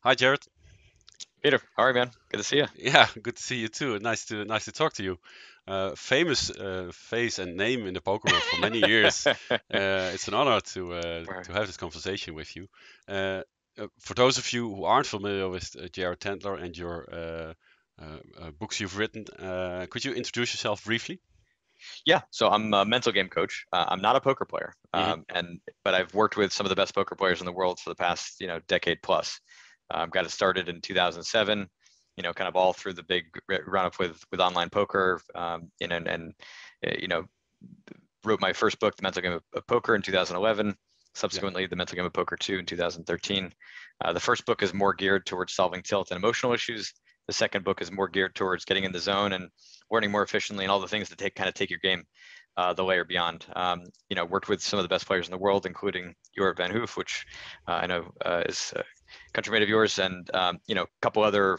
Hi, Jared. Peter, how are you, man? Good to see you. Yeah, good to see you too. Nice to talk to you. Famous face and name in the poker world for many years. It's an honor to have this conversation with you. Uh, for those of you who aren't familiar with Jared Tendler and your books you've written, could you introduce yourself briefly? Yeah, so I'm a mental game coach. I'm not a poker player, Hmm. but I've worked with some of the best poker players in the world for the past decade plus. Got it started in 2007. Kind of all through the big run up with online poker, you know, wrote my first book, The Mental Game of Poker, in 2011. Yeah. Subsequently, The Mental Game of Poker 2 in 2013. The first book is more geared towards solving tilt and emotional issues. The second book is more geared towards getting in the zone and learning more efficiently and all the things that take your game the layer beyond. Worked with some of the best players in the world, including Jorrit Van Hoof, which I know is a country of yours, and a couple other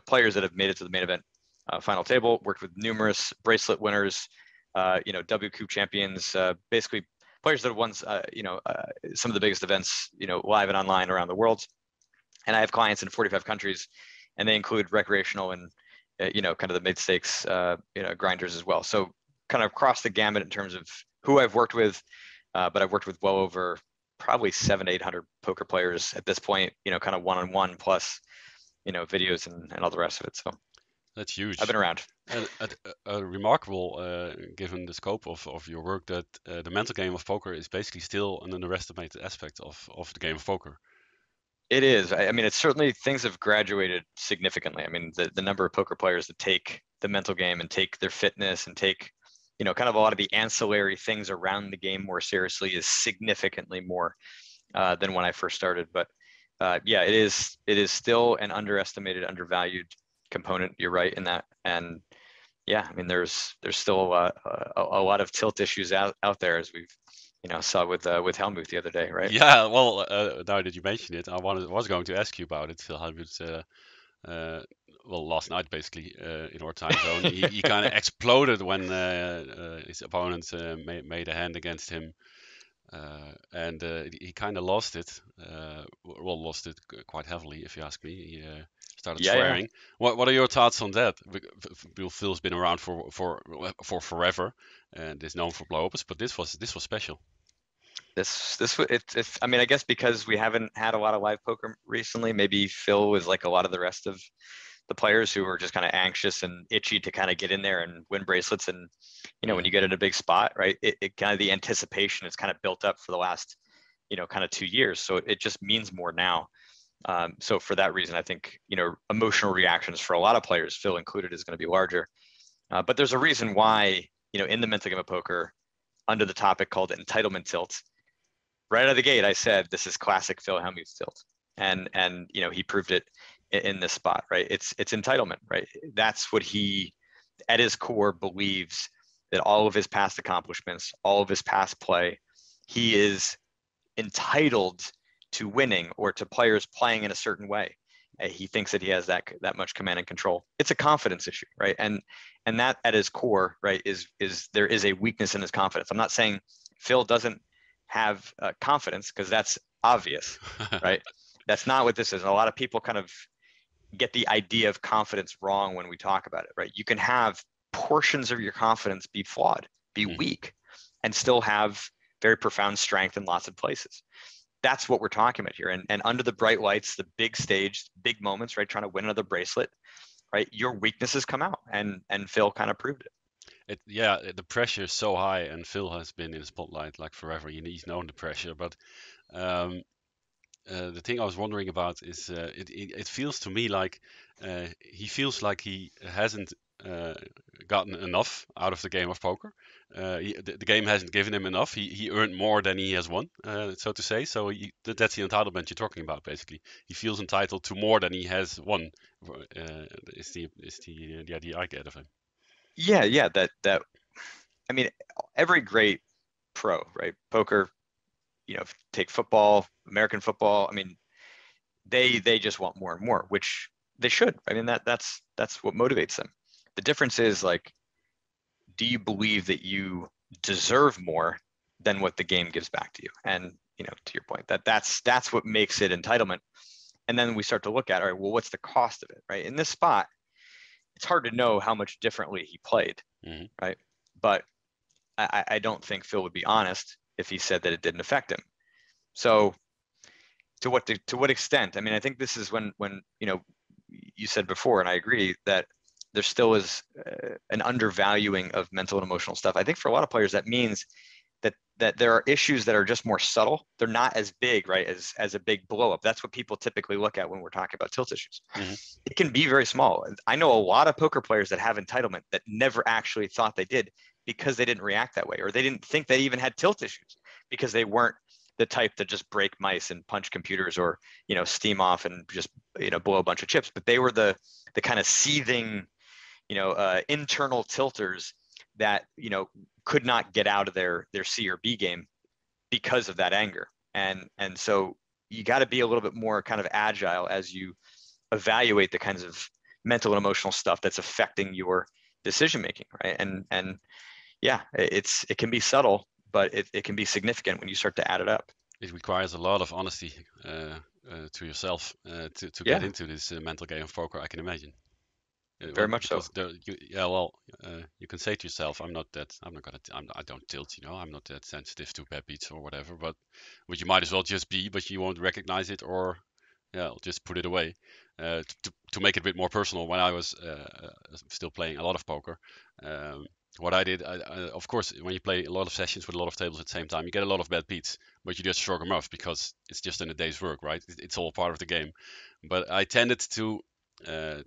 players that have made it to the main event final table. Worked with numerous bracelet winners, WQ champions, basically players that have won, some of the biggest events, live and online around the world. And I have clients in 45 countries, and they include recreational and, kind of the mid stakes, grinders as well. So kind of across the gamut in terms of who I've worked with, but I've worked with well over probably 700 to 800 poker players at this point, kind of one-on-one plus, videos and all the rest of it. So That's I've huge. been around. And remarkable, given the scope of your work, that the mental game of poker is basically still an underestimated aspect of the game of poker. It is. I mean, it's certainly things have graduated significantly. I mean, the number of poker players that take the mental game and take their fitness and take, kind of a lot of the ancillary things around the game more seriously is significantly more than when I first started. But yeah, it is still an underestimated, undervalued component. You're right in that. And yeah, I mean, there's still a lot of tilt issues out there, as we've saw with Helmuth the other day, right? Yeah, well, now that you mention it, was going to ask you about it. Phil Hellmuth, uh, well, last night basically in our time zone, he kind of exploded when his opponent made a hand against him, and he kind of lost it. Well, lost it quite heavily, if you ask me. He started Yeah, yeah. swearing. What are your thoughts on that? Phil's been around for forever, and is known for blow-ups, but this was special. It's I mean, I guess because we haven't had a lot of live poker recently, maybe Phil was like a lot of the rest of the players who were just kind of anxious and itchy to kind of get in there and win bracelets. And when Yeah. you get in a big spot, right, it kind of the anticipation is kind of built up for the last kind of 2 years, so it just means more now. So for that reason, I think emotional reactions for a lot of players, Phil included, is going to be larger. But there's a reason why in the mental game of poker, under the topic called entitlement tilt, right out of the gate, I said this is classic Phil Hellmuth tilt, and he proved it in this spot, right? It's entitlement, right? That's what he, at his core, believes, that all of his past accomplishments, all of his past play, he is entitled to winning or to players playing in a certain way. He thinks that he has that much command and control. It's a confidence issue, right? And that at his core, right, is there is a weakness in his confidence. I'm not saying Phil doesn't have confidence, because that's obvious, right? That's not what this is. And a lot of people kind of get the idea of confidence wrong when we talk about it, right? You can have portions of your confidence be flawed, be Mhm. weak, and still have very profound strength in lots of places. That's what we're talking about here. And under the bright lights, the big stage, big moments, right? Trying to win another bracelet, right? Your weaknesses come out, and Phil kind of proved it. Yeah, the pressure is so high, and Phil has been in the spotlight like forever. He's known the pressure, but um, the thing I was wondering about is it feels to me like he feels like he hasn't uh, gotten enough out of the game of poker. The game hasn't given him enough. He earned more than he has won, so to say. So that's the entitlement you're talking about, basically. He feels entitled to more than he has won. Is the idea I get of him. Yeah, yeah. That I mean, every great pro, right? Poker, take football, American football. I mean, they just want more and more, which they should. I mean, that's what motivates them. The difference is, like, do you believe that you deserve more than what the game gives back to you? And to your point, that's what makes it entitlement. And then we start to look at, all right, well, what's the cost of it, right? In this spot, it's hard to know how much differently he played, right? But I don't think Phil would be honest if he said that it didn't affect him. So to what extent? I mean, I think this is when you said before, and I agree that there still is an undervaluing of mental and emotional stuff. I think for a lot of players that means that there are issues that are just more subtle. They're not as big, right, as a big blow up. That's what people typically look at when we're talking about tilt issues. It can be very small. I know a lot of poker players that have entitlement that never actually thought they did because they didn't react that way, or they didn't think they even had tilt issues because they weren't the type to just break mice and punch computers, or steam off and just blow a bunch of chips. But they were the kind of seething internal tilters that could not get out of their C or B game because of that anger. And so you got to be a little bit more kind of agile as you evaluate the kinds of mental and emotional stuff that's affecting your decision making, right? And yeah, it can be subtle, but it can be significant when you start to add it up. It requires a lot of honesty to yourself to get into this mental game of poker, I can imagine. Very much so. You can say to yourself, I don't tilt, I'm not that sensitive to bad beats or whatever, but you might as well just be, but you won't recognize it, or I'll just put it away. To make it a bit more personal, when I was still playing a lot of poker, what I did, of course, when you play a lot of sessions with a lot of tables at the same time, you get a lot of bad beats, but you just shrug them off because it's just in a day's work, right? It's all part of the game. But I tended to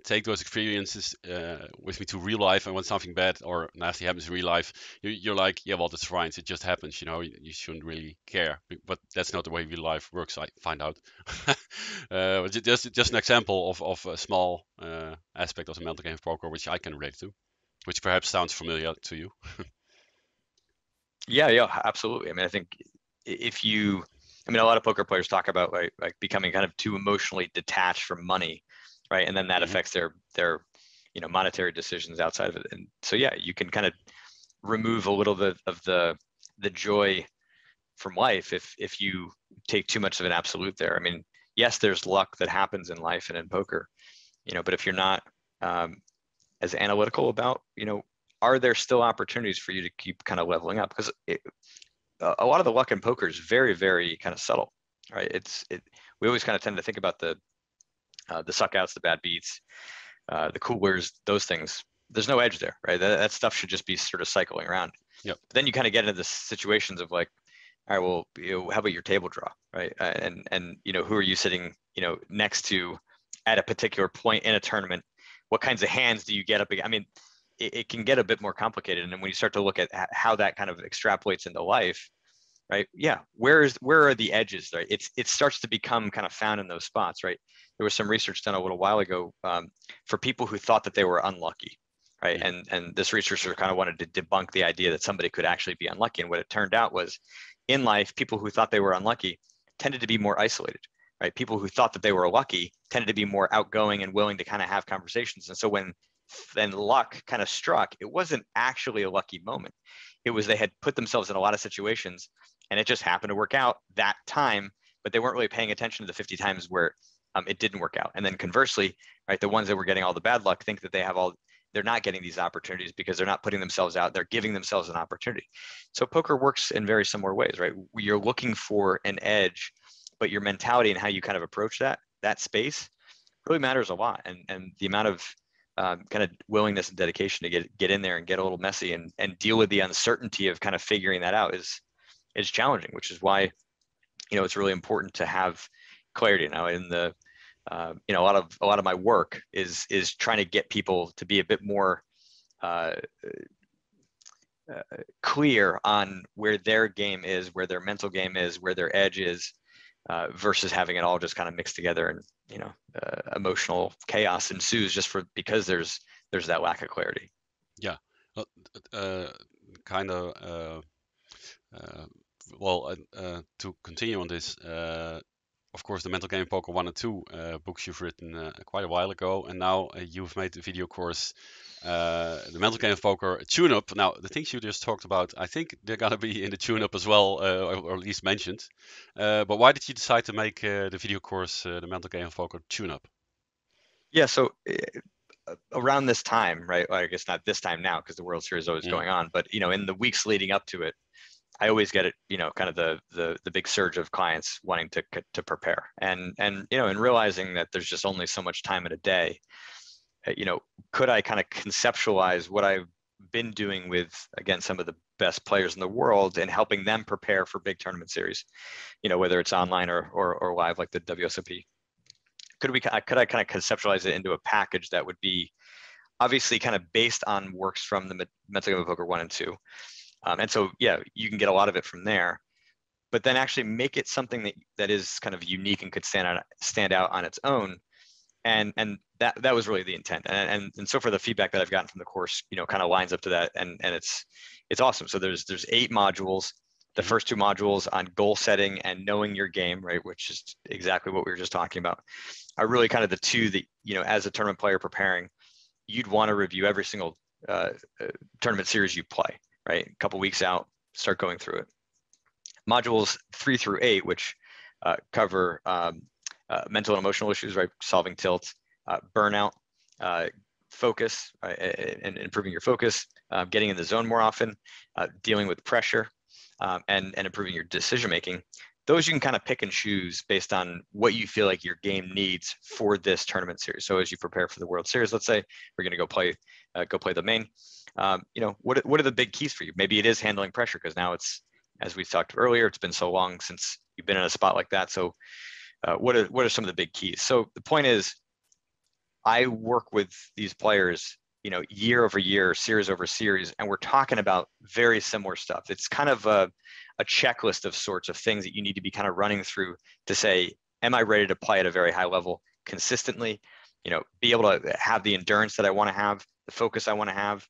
take those experiences with me to real life, and when something bad or nasty happens in real life, you're like, yeah, well, that's fine, it just happens, you shouldn't really care. But that's not the way real life works, I find out. Just an example of a small aspect of the mental game of poker which I can relate to, which perhaps sounds familiar to you. Yeah, absolutely. I mean, I think a lot of poker players talk about like becoming kind of too emotionally detached from money, right? And then that affects their monetary decisions outside of it. And so yeah, you can kind of remove a little bit of the joy from life if you take too much of an absolute there. I mean, yes, there's luck that happens in life and in poker, but if you're not as analytical about, are there still opportunities for you to keep kind of leveling up? Because a lot of the luck in poker is very, very kind of subtle, right? We always kind of tend to think about the suck outs, the bad beats, the coolers, those things. There's no edge there, right? That stuff should just be sort of cycling around. Yep. But then you kind of get into the situations of like, all right, well, how about your table draw, right? And who are you sitting, next to at a particular point in a tournament? What kinds of hands do you get up? I mean, it can get a bit more complicated. And then when you start to look at how that kind of extrapolates into life, right? Yeah, where are the edges, right? It starts to become kind of found in those spots, right? There was some research done a little while ago for people who thought that they were unlucky, right? And this researcher kind of wanted to debunk the idea that somebody could actually be unlucky. And what it turned out was, in life, people who thought they were unlucky tended to be more isolated, right? People who thought that they were lucky tended to be more outgoing and willing to kind of have conversations. And so when then luck kind of struck, it wasn't actually a lucky moment. It was they had put themselves in a lot of situations and it just happened to work out that time, but they weren't really paying attention to the 50 times where it didn't work out. And then conversely, right, the ones that were getting all the bad luck think that they're not getting these opportunities because they're not putting themselves out. They're giving themselves an opportunity. So poker works in very similar ways, right? You're looking for an edge, but your mentality and how you kind of approach that space really matters a lot. And the amount of kind of willingness and dedication to get in there and get a little messy and deal with the uncertainty of kind of figuring that out is challenging, which is why, it's really important to have clarity. Now in the, a lot of my work is trying to get people to be a bit more clear on where their game is, where their mental game is, where their edge is, versus having it all just kind of mixed together and emotional chaos ensues just because there's that lack of clarity. Yeah, kind of. To continue on this, of course, the Mental Game Poker 1 and 2 books you've written quite a while ago, and now you've made the video course, the Mental Game Poker tune-up. Now, the things you just talked about, I think they're gonna be in the tune-up as well, or at least mentioned. But why did you decide to make the video course, the Mental Game Poker tune-up? Yeah, so around this time, right? Well, I guess not this time now because the World Series is always going on, but in the weeks leading up to it, I always get it, kind of the big surge of clients wanting to prepare, and and realizing that there's just only so much time in a day. Could I kind of conceptualize what I've been doing with, again, some of the best players in the world and helping them prepare for big tournament series, whether it's online or live like the WSOP. Could I kind of conceptualize it into a package that would be obviously kind of based on works from the Mental Game Poker 1 and 2. And so, yeah, you can get a lot of it from there, but then actually make it something that is kind of unique and could stand out on its own. And that was really the intent. And so for the feedback that I've gotten from the course, kind of lines up to that. And it's awesome. So there's 8 modules. The first 2 modules on goal setting and knowing your game, right, which is exactly what we were just talking about, are really kind of the 2 that, as a tournament player preparing, you'd want to review every single tournament series you play, right? A couple weeks out, start going through it. Modules 3 through 8, which cover mental and emotional issues, right? Solving tilt, burnout, focus, and improving your focus, getting in the zone more often, dealing with pressure, and improving your decision making. Those you can kind of pick and choose based on what you feel like your game needs for this tournament series. So as you prepare for the World Series, let's say we're going to go play the main. What are the big keys for you? Maybe it is handling pressure, because now it's, as we talked earlier, it's been so long since you've been in a spot like that. So what are some of the big keys? So the point is, I work with these players, year over year, series over series, and we're talking about very similar stuff. It's kind of a checklist of sorts of things that you need to be kind of running through to say, am I ready to play at a very high level consistently? Be able to have the endurance that I want to have, the focus I want to have,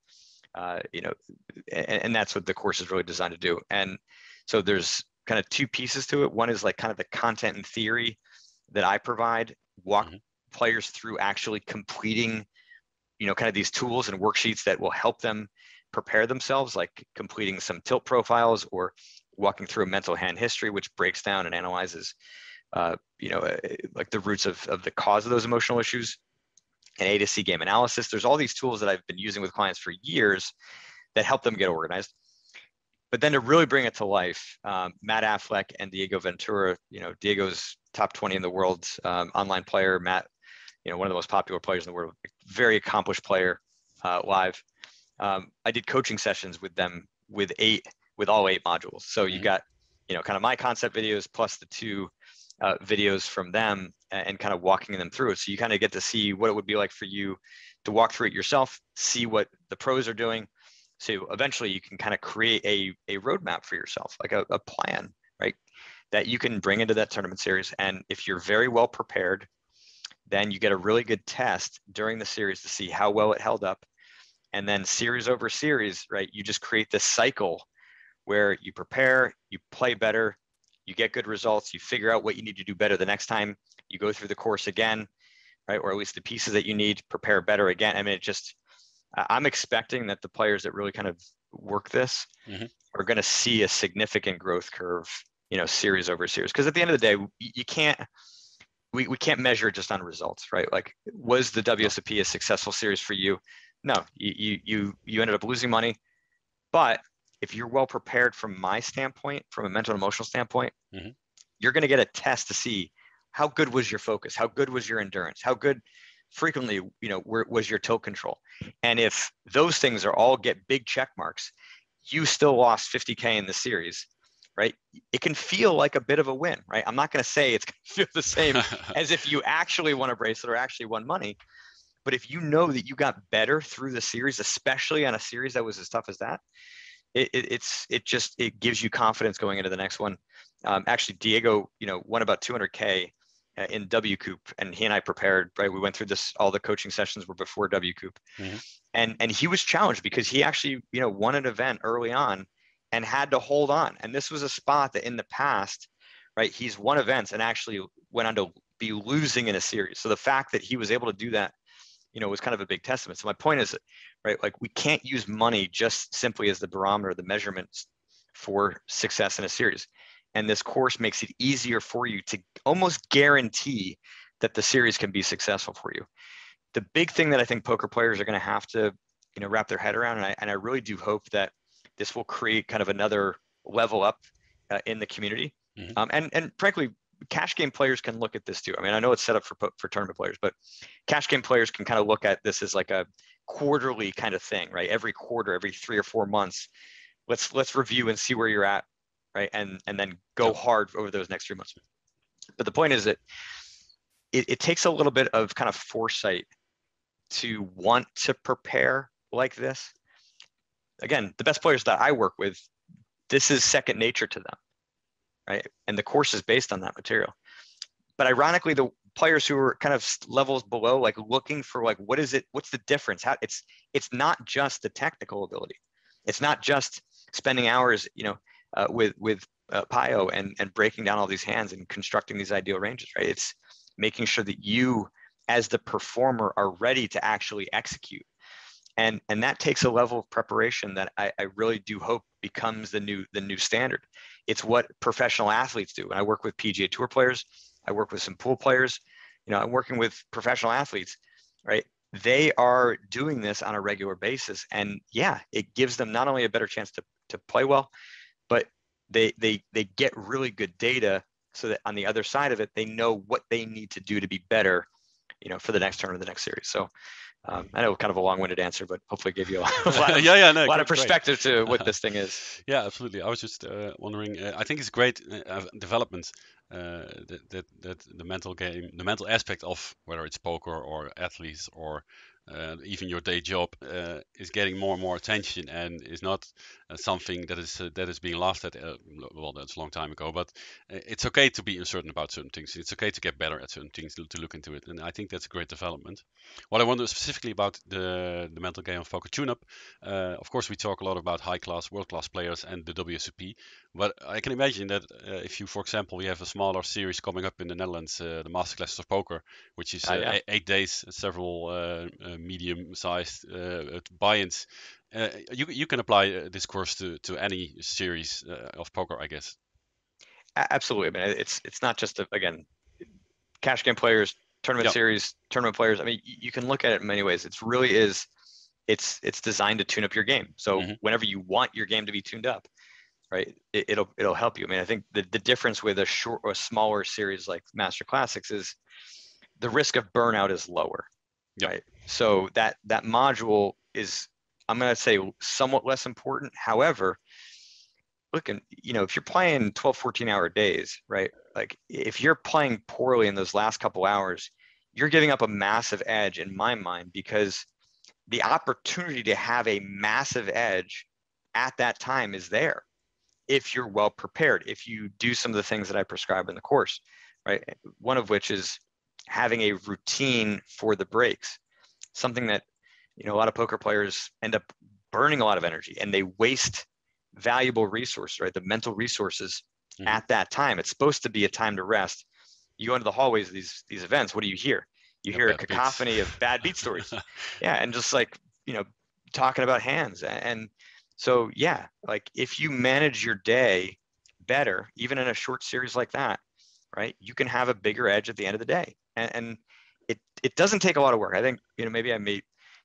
and that's what the course is really designed to do. And so there's kind of 2 pieces to it. One is like kind of the content and theory that I provide, walk players through actually completing, kind of these tools and worksheets that will help them prepare themselves, like completing some tilt profiles or walking through a mental hand history, which breaks down and analyzes, like the roots of the cause of those emotional issues, and A to C game analysis. There's all these tools that I've been using with clients for years that help them get organized. But then to really bring it to life, Matt Affleck and Diego Ventura, Diego's top 20 in the world, online player. Matt, one of the most popular players in the world, very accomplished player, live. I did coaching sessions with them with all 8 modules. So you got, kind of my concept videos plus the 2 videos from them, and kind of walking them through it. So you kind of get to see what it would be like for you to walk through it yourself, see what the pros are doing. So eventually you can kind of create a roadmap for yourself, like a plan, right, that you can bring into that tournament series. And if you're very well prepared, then you get a really good test during the series to see how well it held up. And then series over series, right, you just create this cycle where you prepare, you play better, you get good results, you figure out what you need to do better the next time, you go through the course again, right, or at least the pieces that you need, prepare better again. I mean, I'm expecting that the players that really kind of work this are going to see a significant growth curve, series over series. Because at the end of the day, you can't, we can't measure it just on results, right? Like, was the WSOP a successful series for you? No, you ended up losing money. But if you're well prepared from my standpoint, from a mental and emotional standpoint, you're going to get a test to see how good was your focus, how good was your endurance, how good frequently, was your tilt control. And if those things are all get big check marks, you still lost 50K in the series, right? It can feel like a bit of a win, right? I'm not going to say it's going to feel the same as if you actually won a bracelet or actually won money. But if you know that you got better through the series, especially on a series that was as tough as that, it gives you confidence going into the next one. Actually, Diego, won about 200K in W Coop, and he and I prepared, right? We went through this, all the coaching sessions were before W Coop. And he was challenged because he actually, won an event early on and had to hold on. And this was a spot that in the past, right, he's won events and actually went on to be losing in a series. So the fact that he was able to do that, was kind of a big testament. So my point is, right, like we can't use money just simply as the barometer, the measurements for success in a series. And this course makes it easier for you to almost guarantee that the series can be successful for you. The big thing that I think poker players are going to have to, wrap their head around, and I really do hope that this will create kind of another level up in the community. And frankly, cash game players can look at this too. I mean, I know it's set up for tournament players, but cash game players can kind of look at this as like a quarterly kind of thing, right? Every quarter, every 3 or 4 months, let's review and see where you're at, right? And then go hard over those next 3 months. But the point is that it takes a little bit of kind of foresight to want to prepare like this. Again, the best players that I work with, this is second nature to them, right? And the course is based on that material. But ironically, the players who are kind of levels below, like looking for like, what's the difference? It's not just the technical ability. It's not just spending hours, with Pio and breaking down all these hands and constructing these ideal ranges, right? It's making sure that you, as the performer, are ready to actually execute. And that takes a level of preparation that I really do hope becomes the new standard. It's what professional athletes do. And I work with PGA Tour players. I work with some pool players. I'm working with professional athletes, right? They are doing this on a regular basis. And yeah, it gives them not only a better chance to play well, but they get really good data so that on the other side of it, they know what they need to do to be better, for the next tournament, the next series. So I know kind of a long-winded answer, but hopefully gave you a lot of, a lot of perspective to what this thing is. Yeah, absolutely. I was just wondering. I think it's great development that the mental game, the mental aspect of whether it's poker or athletes or even your day job is getting more and more attention and is not something that is being laughed at. Well, that's a long time ago, but it's okay to be uncertain about certain things. It's okay to get better at certain things, to look into it, and I think that's a great development. What I wonder specifically about the mental game of poker tune-up, of course, we talk a lot about high-class, world-class players and the WSOP, but I can imagine that if you, for example, you have a smaller series coming up in the Netherlands, the Masterclasses of Poker, which is 8 days, several medium-sized buy-ins. You can apply this course to any series of poker, I guess. Absolutely. I mean, it's not just again, cash game players, tournament series, tournament players. I mean, you can look at it in many ways. It's really it's designed to tune up your game. So whenever you want your game to be tuned up, right, it'll help you. I mean, I think the difference with a smaller series like Master Classics is the risk of burnout is lower, right? So that module is, I'm going to say, somewhat less important. However, look, if you're playing 12, 14-hour days, right? Like if you're playing poorly in those last couple hours, you're giving up a massive edge in my mind, because the opportunity to have a massive edge at that time is there if you're well prepared, if you do some of the things that I prescribe in the course, right? One of which is having a routine for the breaks, something that, a lot of poker players end up burning a lot of energy and they waste valuable resources, right? The mental resources at that time. It's supposed to be a time to rest. You go into the hallways of these events, what do you hear? You hear a cacophony of bad beat stories. And just like, talking about hands. And so, like if you manage your day better, even in a short series like that, right, you can have a bigger edge at the end of the day. And it doesn't take a lot of work. I think, maybe I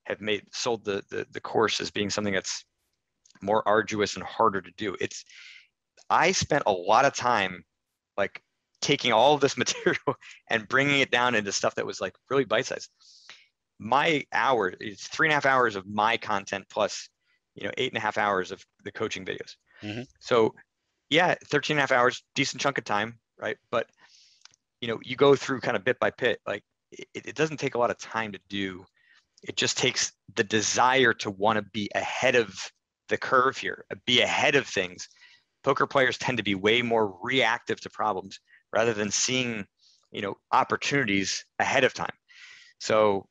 have sold the course as being something that's more arduous and harder to do. I spent a lot of time like taking all of this material and bringing it down into stuff that was like really bite-sized. My hour, it's 3.5 hours of my content plus, 8.5 hours of the coaching videos. So 13.5 hours, decent chunk of time, right? But, you go through kind of bit by bit, like it doesn't take a lot of time to do. It just takes the desire to want to be ahead of the curve here, be ahead of things. Poker players tend to be way more reactive to problems rather than seeing, opportunities ahead of time. So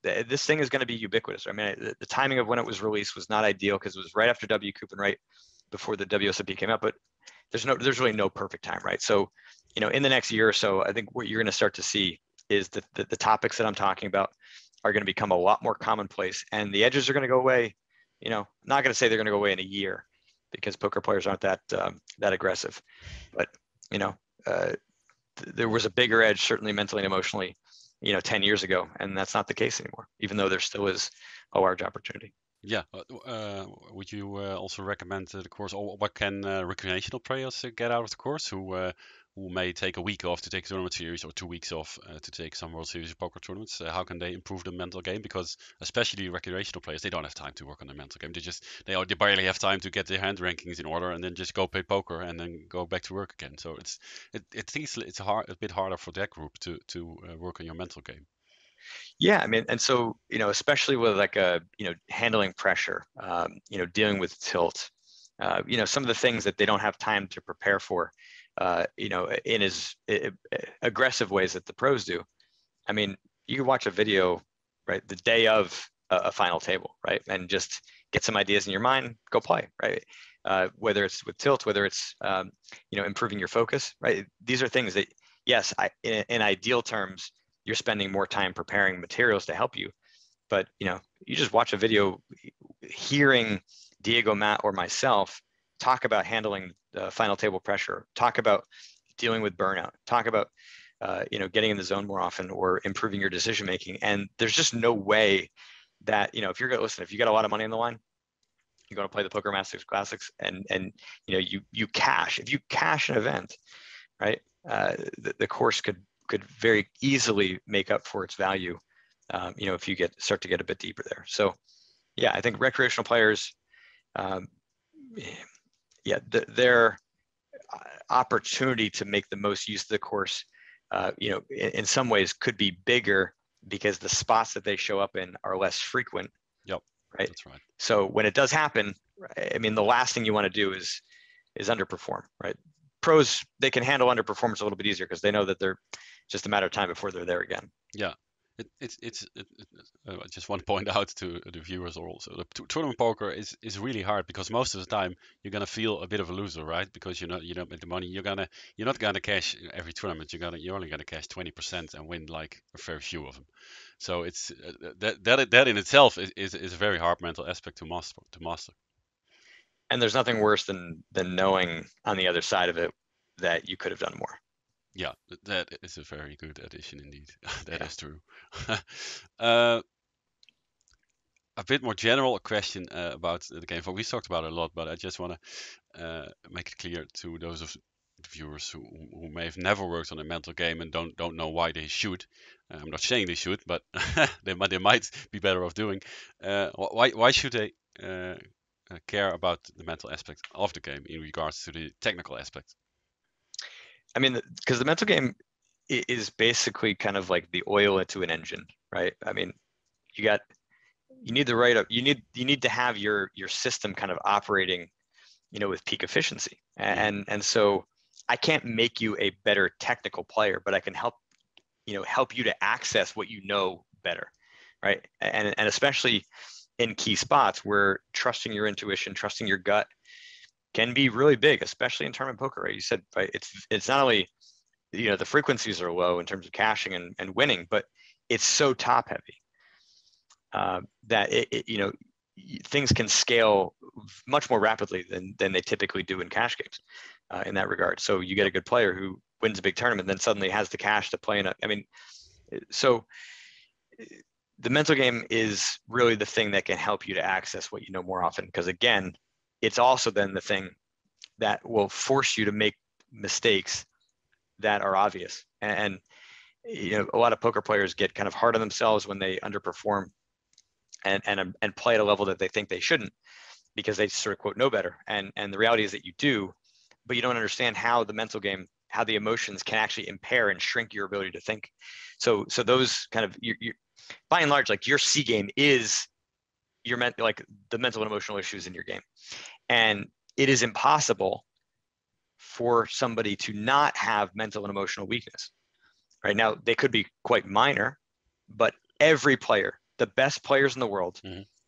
this thing is going to be ubiquitous. I mean, the timing of when it was released was not ideal because it was right after W Coop and right before the WSOP came out. But there's really no perfect time, right? So, in the next year or so, I think what you're going to start to see is that the topics that I'm talking about are going to become a lot more commonplace, and the edges are going to go away. I'm not going to say they're going to go away in a year, because poker players aren't that aggressive, but there was a bigger edge, certainly mentally and emotionally, 10 years ago, and that's not the case anymore, even though there still is a large opportunity. Yeah. Would you also recommend the course, or what can recreational players get out of the course who may take a week off to take a tournament series, or 2 weeks off to take some World Series of Poker tournaments? How can they improve the mental game? Because especially recreational players, they don't have time to work on their mental game. They barely have time to get their hand rankings in order and then just go play poker and then go back to work again. So it's a bit harder for that group to work on your mental game. Yeah, I mean, and so, especially with like handling pressure, dealing with tilt, some of the things that they don't have time to prepare for, in as aggressive ways that the pros do. I mean, you can watch a video, right, the day of a final table, right, and just get some ideas in your mind, go play, right? Whether it's with tilt, whether it's improving your focus, right? These are things that, yes, in ideal terms, you're spending more time preparing materials to help you, but you just watch a video, hearing Diego, Matt, or myself talk about handling the final table pressure, talk about dealing with burnout, talk about getting in the zone more often, or improving your decision making. And there's just no way that if you're going to listen, if you got a lot of money on the line, you're going to play the Poker Masters Classics, and you cash. If you cash an event, right, the course could very easily make up for its value, if you start to get a bit deeper there. So, yeah, I think recreational players, their opportunity to make the most use of the course, in some ways could be bigger, because the spots that they show up in are less frequent. Yep. Right. That's right. So when it does happen, I mean, the last thing you want to do is underperform, right? Pros, they can handle underperformance a little bit easier, because they know that they're just a matter of time before they're there again. Yeah. I just want to point out to the viewers also, the tournament poker is really hard, because most of the time you're gonna feel a bit of a loser, right? Because you don't make the money. You're not gonna cash every tournament. You're only gonna cash 20% and win like a very few of them. So it's that in itself is a very hard mental aspect to master. And there's nothing worse than knowing on the other side of it that you could have done more. Yeah, that is a very good addition indeed. That Yeah. is true. A bit more general question about the game. We talked about it a lot, but I just want to make it clear to those of the viewers who may have never worked on a mental game and don't know why they should. I'm not saying they should, but they might be better off doing. Why should they care about the mental aspect of the game in regards to the technical aspect? I mean, because the mental game is basically kind of like the oil into an engine, right? I mean, you need the right, you need to have your system kind of operating, with peak efficiency. And so I can't make you a better technical player, but I can help you to access what you know better, right? And especially in key spots where trusting your intuition, trusting your gut can be really big, especially in tournament poker, right? You said, right, it's not only, the frequencies are low in terms of cashing and winning, but it's so top heavy that things can scale much more rapidly than they typically do in cash games in that regard. So you get a good player who wins a big tournament, then suddenly has the cash to play in a, I mean, so the mental game is really the thing that can help you to access what you know more often, because again, it's also then the thing that will force you to make mistakes that are obvious. And a lot of poker players get kind of hard on themselves when they underperform and play at a level that they think they shouldn't, because they sort of quote know better. And the reality is that you do, but you don't understand how the mental game, how the emotions can actually impair and shrink your ability to think. So those kind of, you by and large, like your C game is like the mental and emotional issues in your game. And it is impossible for somebody to not have mental and emotional weakness. Right now, they could be quite minor, but every player, the best players in the world,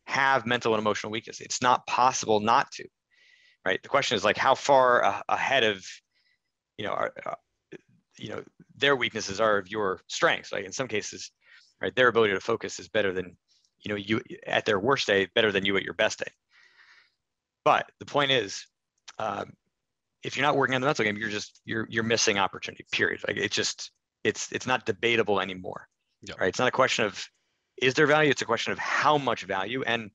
have mental and emotional weakness. It's not possible not to. right? The question is like how far ahead of their weaknesses are of your strengths. Like in some cases, right, their ability to focus is better than you at their worst day, better than you at your best day. But the point is, if you're not working on the mental game, you're missing opportunity. Period. Like it's not debatable anymore. Yeah. Right? It's not a question of is there value. It's a question of how much value. And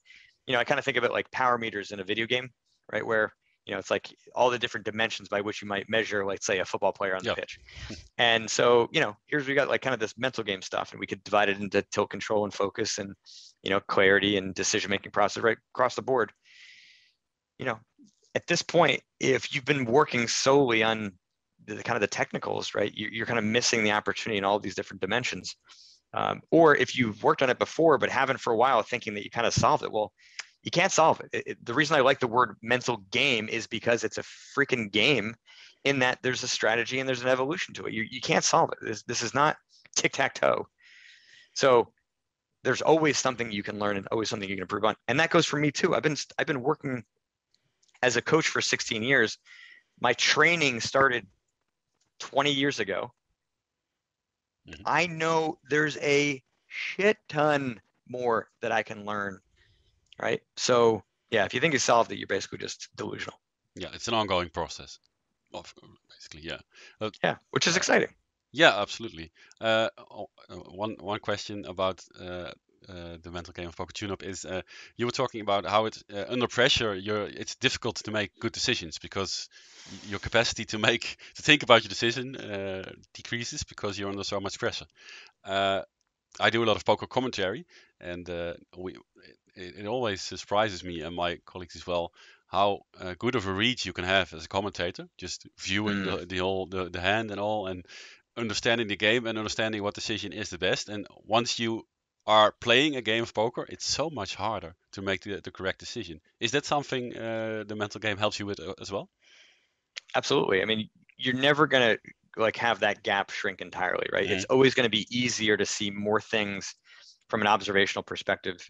I kind of think of it like power meters in a video game, right? Where it's like all the different dimensions by which you might measure, like say, a football player on the pitch. And so here's we got like kind of this mental game stuff, and we could divide it into tilt, control, and focus, and clarity and decision making process right across the board. At this point, if you've been working solely on the kind of the technicals, right, you're kind of missing the opportunity in all these different dimensions. Or if you've worked on it before but haven't for a while, thinking that you kind of solved it, well, you can't solve it. The reason I like the word mental game is because it's a freaking game, in that there's a strategy and there's an evolution to it. You can't solve it. This is not tic-tac-toe. So there's always something you can learn and always something you can improve on. And that goes for me too. I've been working as a coach for 16 years. My training started 20 years ago. Mm-hmm. I know there's a shit ton more that I can learn, right? So yeah, if you think you solved it, you're basically just delusional. Yeah, it's an ongoing process, basically. Yeah. Yeah, which is exciting. Yeah, absolutely. One question about the mental game of Poker Tune-Up is you were talking about how it's under pressure. It's difficult to make good decisions because your capacity to think about your decision decreases because you're under so much pressure. I do a lot of poker commentary, and it always surprises me and my colleagues as well how good of a read you can have as a commentator, just viewing the hand and all, and understanding the game and understanding what decision is the best. And once you are playing a game of poker, it's so much harder to make the correct decision. Is that something the mental game helps you with as well? Absolutely. I mean, you're never gonna like have that gap shrink entirely, right? It's always going to be easier to see more things from an observational perspective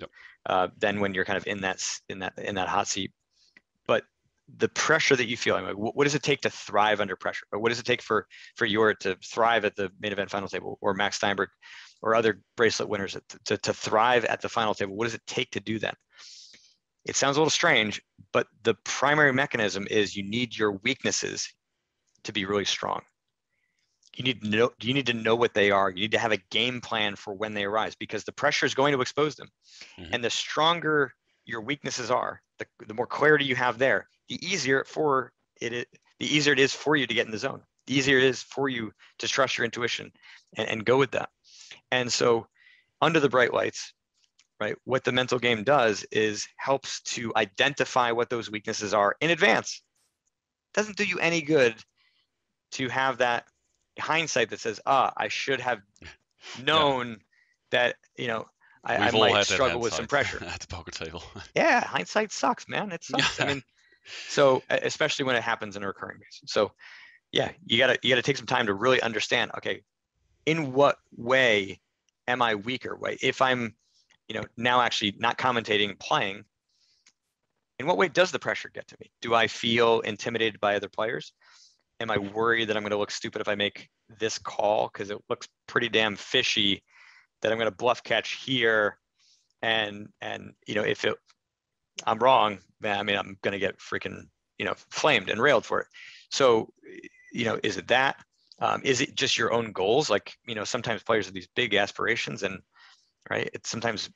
than when you're kind of in that hot seat. But the pressure that you feel, like, what does it take to thrive under pressure? Or what does it take for Jort to thrive at the main event final table, or Max Steinberg or other bracelet winners to thrive at the final table? What does it take to do that? It sounds a little strange, but the primary mechanism is you need your weaknesses to be really strong. You need to know what they are. You need to have a game plan for when they arise, because the pressure is going to expose them. Mm-hmm. And the stronger your weaknesses are, the more clarity you have there, the easier it is for you to get in the zone. The easier it is for you to trust your intuition and go with that. And so under the bright lights, right, what the mental game does is helps to identify what those weaknesses are in advance. It doesn't do you any good to have that hindsight that says, I should have known that, I might struggle with some pressure at the poker table. Yeah, hindsight sucks, man. It sucks. I mean, so especially when it happens in a recurring basis. So yeah, you gotta take some time to really understand, okay, in what way am I weaker? If I'm, now actually not commentating, playing, in what way does the pressure get to me? Do I feel intimidated by other players? Am I worried that I'm going to look stupid if I make this call because it looks pretty damn fishy, that I'm going to bluff catch here, and if I'm wrong, man, I mean, I'm going to get freaking flamed and railed for it. So is it that? Is it just your own goals? Like sometimes players have these big aspirations, and right, it's sometimes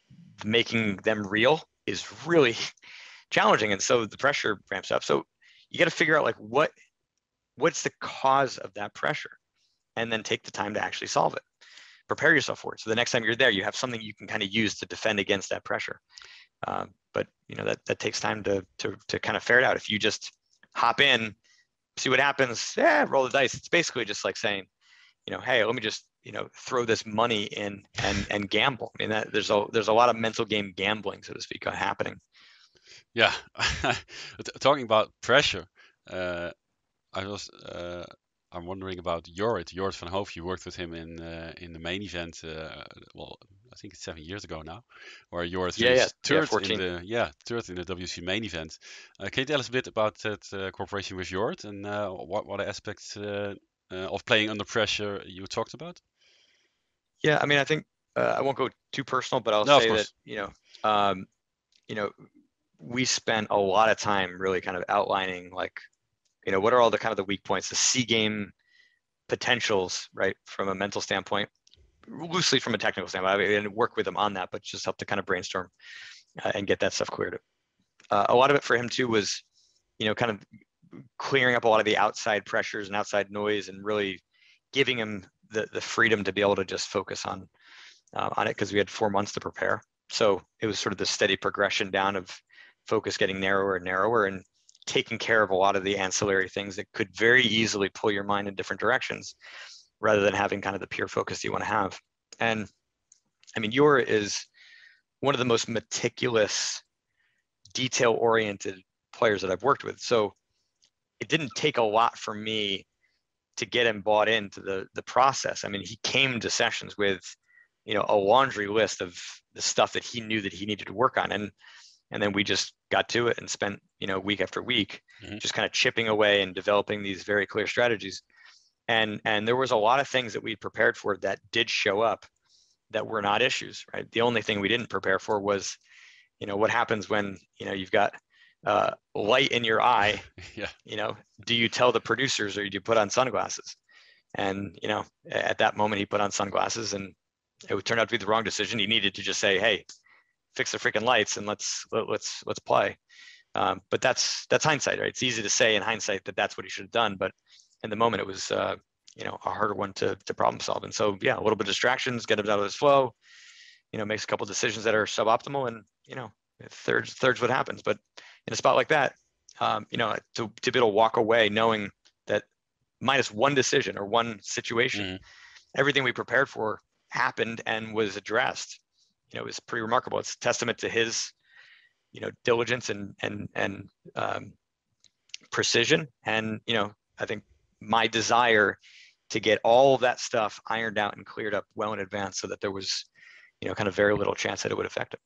making them real is really challenging, and so the pressure ramps up. So you got to figure out like what's the cause of that pressure, and then take the time to actually solve it. Prepare yourself for it, so the next time you're there, you have something you can kind of use to defend against that pressure. But that takes time to kind of ferret out. If you just hop in, see what happens, roll the dice. It's basically just like saying, hey, let me just throw this money in and gamble. I mean, there's a lot of mental game gambling, so to speak, happening. Yeah, talking about pressure. I'm wondering about Jorrit van Hoof. You worked with him in the main event, I think it's 7 years ago now, where yours Yeah, finished yeah, third in 14. the WC main event. Can you tell us a bit about that cooperation with Jord, and what are the aspects of playing under pressure you talked about? Yeah, I mean, I think I won't go too personal, but I'll No, of say that, course. um, you know, we spent a lot of time really kind of outlining, like, what are all the kind of the weak points, the C game potentials, right, from a mental standpoint, loosely from a technical standpoint. I mean, and work with him on that, but just help to kind of brainstorm and get that stuff cleared up. A lot of it for him too was, kind of clearing up a lot of the outside pressures and outside noise, and really giving him the freedom to be able to just focus on it, because we had 4 months to prepare. So it was sort of the steady progression down of focus getting narrower and narrower, and taking care of a lot of the ancillary things that could very easily pull your mind in different directions, rather than having kind of the pure focus you want to have. And I mean, Yura is one of the most meticulous, detail-oriented players that I've worked with. So it didn't take a lot for me to get him bought into the process. I mean, he came to sessions with, a laundry list of the stuff that he knew that he needed to work on, and then we just got to it and spent, week after week, just kind of chipping away and developing these very clear strategies. And there was a lot of things that we prepared for that did show up that were not issues, right? The only thing we didn't prepare for was, what happens when, you've got light in your eye. Yeah. Do you tell the producers, or do you put on sunglasses? And at that moment he put on sunglasses, and it turned out to be the wrong decision. He needed to just say, hey, fix the freaking lights and let's play. But that's hindsight, right? It's easy to say in hindsight that that's what he should have done, but in the moment it was a harder one to problem solve. And so yeah, a little bit of distractions, get him out of his flow, makes a couple of decisions that are suboptimal, and third's what happens. But in a spot like that, to be able to walk away knowing that minus one decision or one situation, everything we prepared for happened and was addressed, it was pretty remarkable. It's a testament to his, diligence and precision. And, I think my desire to get all of that stuff ironed out and cleared up well in advance, so that there was, kind of very little chance that it would affect it.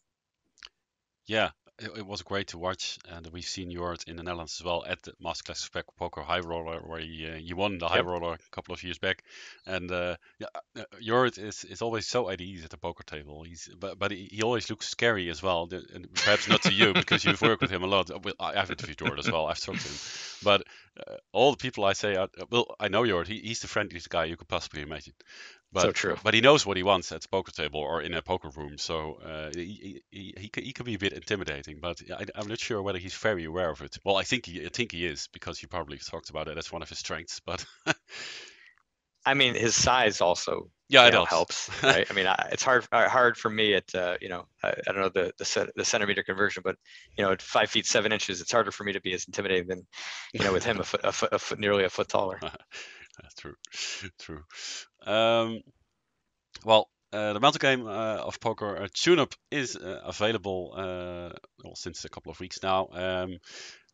Yeah, it was great to watch, and we've seen Jord in the Netherlands as well at the Masterclass Spec Poker High Roller, where he won the High Roller a couple of years back. And Jord is always so at ease at the poker table. But he always looks scary as well. And perhaps not to you because you've worked with him a lot. I've interviewed Jord as well. I've talked to him, but all the people I say, I know Jord. He's the friendliest guy you could possibly imagine. So true. But he knows what he wants at the poker table or in a poker room. So he can be a bit intimidating, but I'm not sure whether he's very aware of it. Well, I think he is, because he probably talks about it as one of his strengths. But I mean, his size also, yeah, it helps. helps, right? I mean, it's hard for me at, I don't know the centimeter conversion, but at 5 feet 7 inches, it's harder for me to be as intimidating than, with him a foot, nearly a foot taller. That's true. Well, the mental game of poker tune-up is available since a couple of weeks now.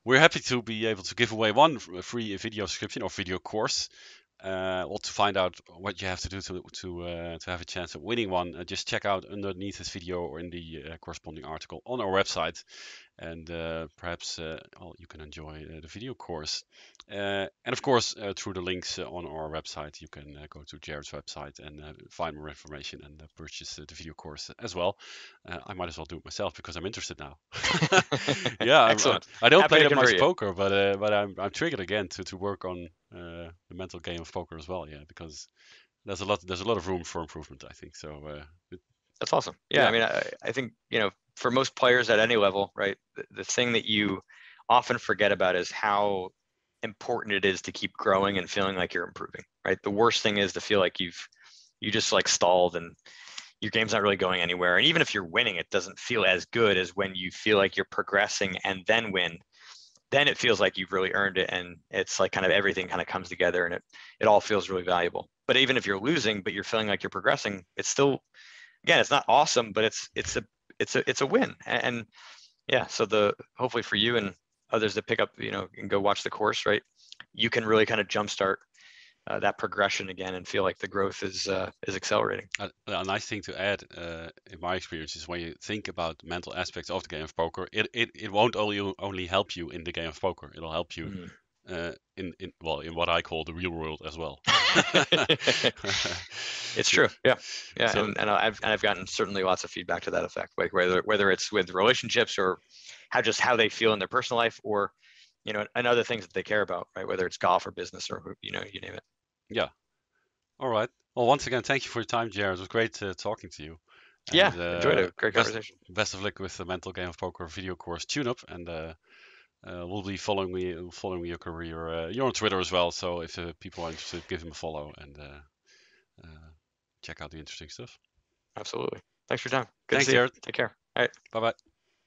We're happy to be able to give away one free video subscription or video course. Well, to find out what you have to do to have a chance of winning one, just check out underneath this video or in the corresponding article on our website, and perhaps you can enjoy the video course. And of course, through the links on our website, you can go to Jared's website and find more information and purchase the video course as well. I might as well do it myself because I'm interested now. Yeah, Excellent. I don't Happy play to that much convert you. poker, but I'm triggered again to work on the mental game of poker as well. Yeah, because there's a lot of room for improvement, I think. So That's awesome. Yeah, I mean, I think, for most players at any level, right, the thing that you often forget about is how important it is to keep growing and feeling like you're improving, right? The worst thing is to feel like you just like stalled and your game's not really going anywhere. And even if you're winning, it doesn't feel as good as when you feel like you're progressing and then win. Then it feels like you've really earned it, and it's like kind of everything kind of comes together, and it all feels really valuable. But even if you're losing, but you're feeling like you're progressing, it's still, again, it's not awesome, but it's a win. And yeah, so hopefully for you and others that pick up, and go watch the course, right, you can really kind of jumpstart that progression again and feel like the growth is accelerating. A nice thing to add, in my experience, is when you think about mental aspects of the game of poker, it won't only help you in the game of poker. It'll help you in what I call the real world as well. It's true. Yeah. So, and I've gotten certainly lots of feedback to that effect, like whether it's with relationships or how they feel in their personal life, or and other things that they care about, right? Whether it's golf or business or you name it. yeah. All right. Well, once again, thank you for your time, Jared. It was great talking to you. Yeah, And enjoyed it. Great conversation. best of luck with the mental game of poker video course tune-up, and we'll be following your career. You're on Twitter as well, so if people are interested, give him a follow and check out the interesting stuff. Absolutely. Thanks for your time. Good Thanks, to see Jared. you. Take care. All right. Bye bye.